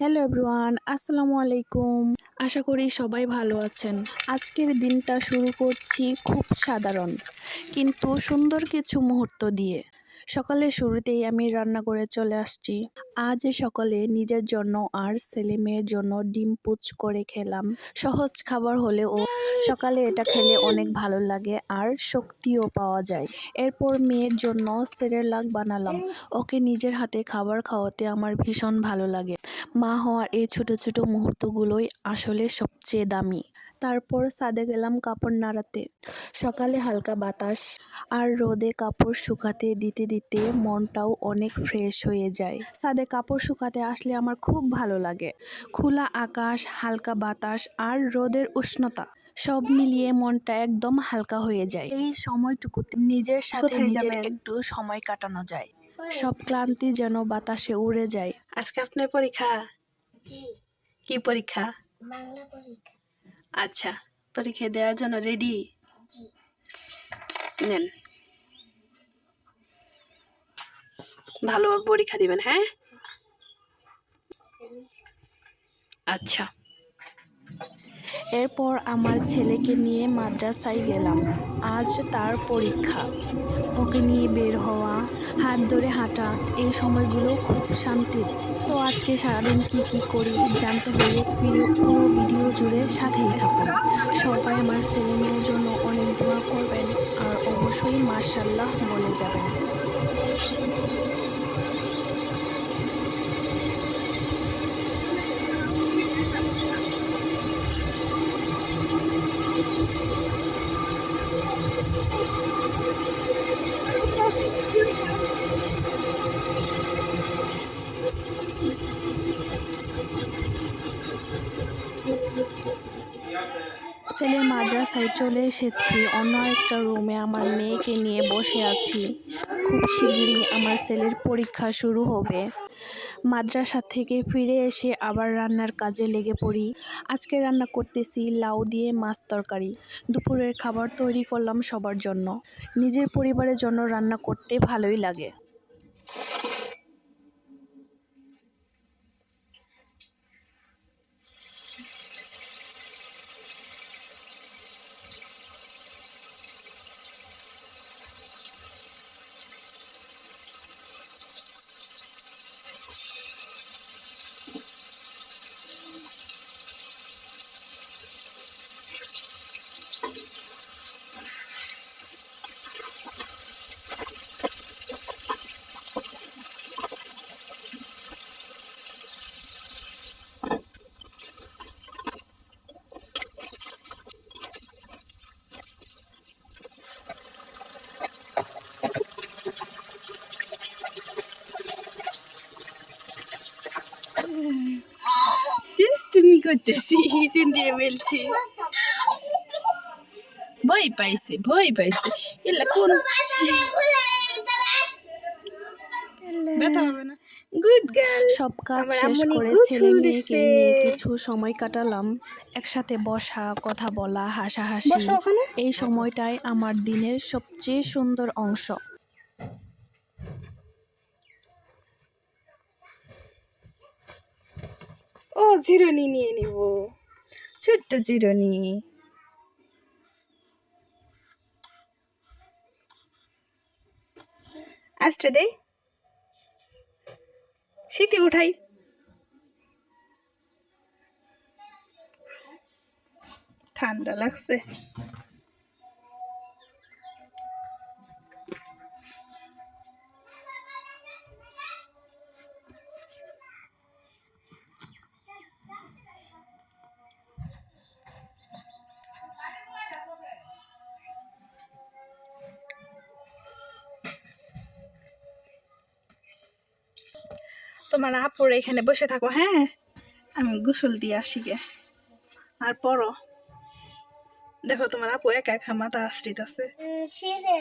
Hello everyone, আসসালামু আলাইকুম। আশা করি সবাই ভালো আছেন। আজকের দিনটা শুরু করছি খুব সাধারণ কিন্তু সুন্দর কিছু মুহূর্ত দিয়ে। সকালের শুরুতেই আমি রান্না করে চলে আসছি। আজ সকালে নিজের জন্য আর ছেলে মেয়ের জন্য ডিম পুচ করে খেলাম। সহজ খাবার হলেও সকালে এটা খেলে অনেক ভালো লাগে আর শক্তিও পাওয়া যায়। এরপর মেয়ের জন্য সেরেলাক বানালাম। ওকে নিজের হাতে খাবার খাওয়াতে আমার ভীষণ ভালো লাগে। মা হওয়ার এই ছোট ছোট মুহূর্তগুলোই আসলে সবচেয়ে দামি। তারপর ছাদে গেলাম কাপড় নাড়াতে। সকালে হালকা বাতাস আর রোদে কাপড় শুকাতে দিতে দিতে মনটাও অনেক ফ্রেশ হয়ে যায়। ছাদে কাপড় শুকাতে আসলে আমার খুব ভালো লাগে। খোলা আকাশ, হালকা বাতাস আর রোদের উষ্ণতা সব মিলিয়ে মনটা একদম হালকা হয়ে যায়। এই সময়টুকুতে নিজের সাথে নিজের একটু সময় কাটানো যায়। সব ক্লান্তি যেন বাতাসে উড়ে যায়। আজকে আপনার পরীক্ষা? জি, কি পরীক্ষা? বাংলা পরীক্ষা। আচ্ছা, পরীক্ষা দেওয়ার জন্য রেডি? জি, নেন, ভালোভাবে পরীক্ষা দিবেন, হ্যাঁ? আচ্ছা। এরপর আমার ছেলেকে নিয়ে মাদ্রাসায় গেলাম। আজ তার পরীক্ষা। ওকে নিয়ে বের হওয়া, হাত ধরে হাঁটা, এই সময়গুলো খুব শান্তির। তো আজকে সারাদিন কি করি জানতে হলে পুরো ভিডিও জুড়ে সাথেই থাকুন। সবাই আমার ছেলে মেয়ের জন্য অনেক দোয়া করবেন আর অবশ্যই মাশাআল্লাহ বলে যাবেন। ছেলের মাদ্রাসায় চলে এসেছি। অন্য একটা রুমে আমার মেয়েকে নিয়ে বসে আছি। খুব শিগগিরই আমার ছেলের পরীক্ষা শুরু হবে। মাদ্রাসা থেকে ফিরে এসে আবার রান্নার কাজে লেগে পড়ি। আজকে রান্না করতেছি লাউ দিয়ে মাছ তরকারি। দুপুরের খাবার তৈরি করলাম সবার জন্য। নিজের পরিবারের জন্য রান্না করতে ভালোই লাগে। তুমি করতেছি, হিচুন দিয়ে মেলছি। ভয় পাইছে। এলা কোন ব্যথা হবে না। Good girl. সব কাজ আমার শেষ আম্মু করে ছেলে গোসল মেয়েকে দিছে। নিয়ে কিছু সময় কাটালাম। একসাথে বসা, কথা বলা, হাসাহাসি, বসো ওখানে। এই সময়টাই আমার দিনের সবচেয়ে সুন্দর অংশ। ও চিরুনি নিয়ে নিব, ছোট্ট চিরুনি। আস্তে দে, শীতে উঠাই। ঠান্ডা লাগছে। তোমার আপুর এখানে বসে থাকো, হ্যাঁ? আমি গোসল দিয়ে আসি গে। আর পড়ো। দেখো তোমার আপু একা একা মাথা আশ্রিত আছে। সিরে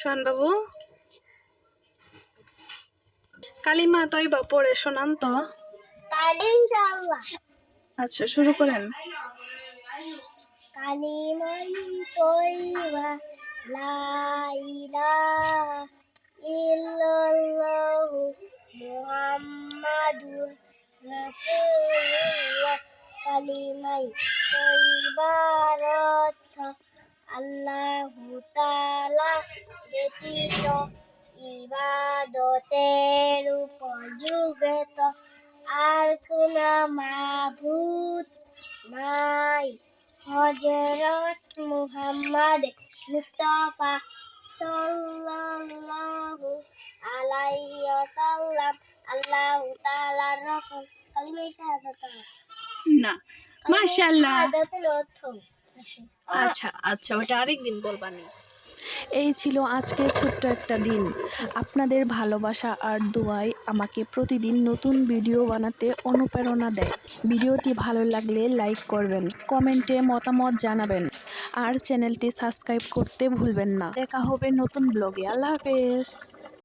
শোন বাবু, কালিমা তয়বা পড়ে শোনান তো। ইনশাআল্লাহ। আচ্ছা, শুরু করেন। কালিমান তয়্যিবা লা ইলাহা ইল্লাল্লাহু মুহাম্মাদুর রাসূলুল্লাহ কালিমাই তৈবার অর্থ আল্লাহু তাআলা ব্যতীত ইবাদতের উপযুক্ত আর কোনো মাবুদ নাই। হযরত মুহাম্মদ মুস্তাফা সাল্লাল্লাহু আলাইহি ওয়াসাল্লাম আল্লাহু তাআলার রাসূল। কালিমায়ে শাহাদাত। না, মাশাআল্লাহ। শাহাদাতের অর্থ আচ্ছা আচ্ছা, ওটা আরেকদিন বলবানি। এই ছিল আজকের ছোট্ট একটা দিন। আপনাদের ভালোবাসা আর দোয়ায় আমাকে প্রতিদিন নতুন ভিডিও বানাতে অনুপ্রেরণা দেয়। ভিডিওটি ভালো লাগলে লাইক করবেন, কমেন্টে মতামত জানাবেন আর চ্যানেলটি সাবস্ক্রাইব করতে ভুলবেন না। দেখা হবে নতুন ব্লগে। আল্লাহ হাফেজ।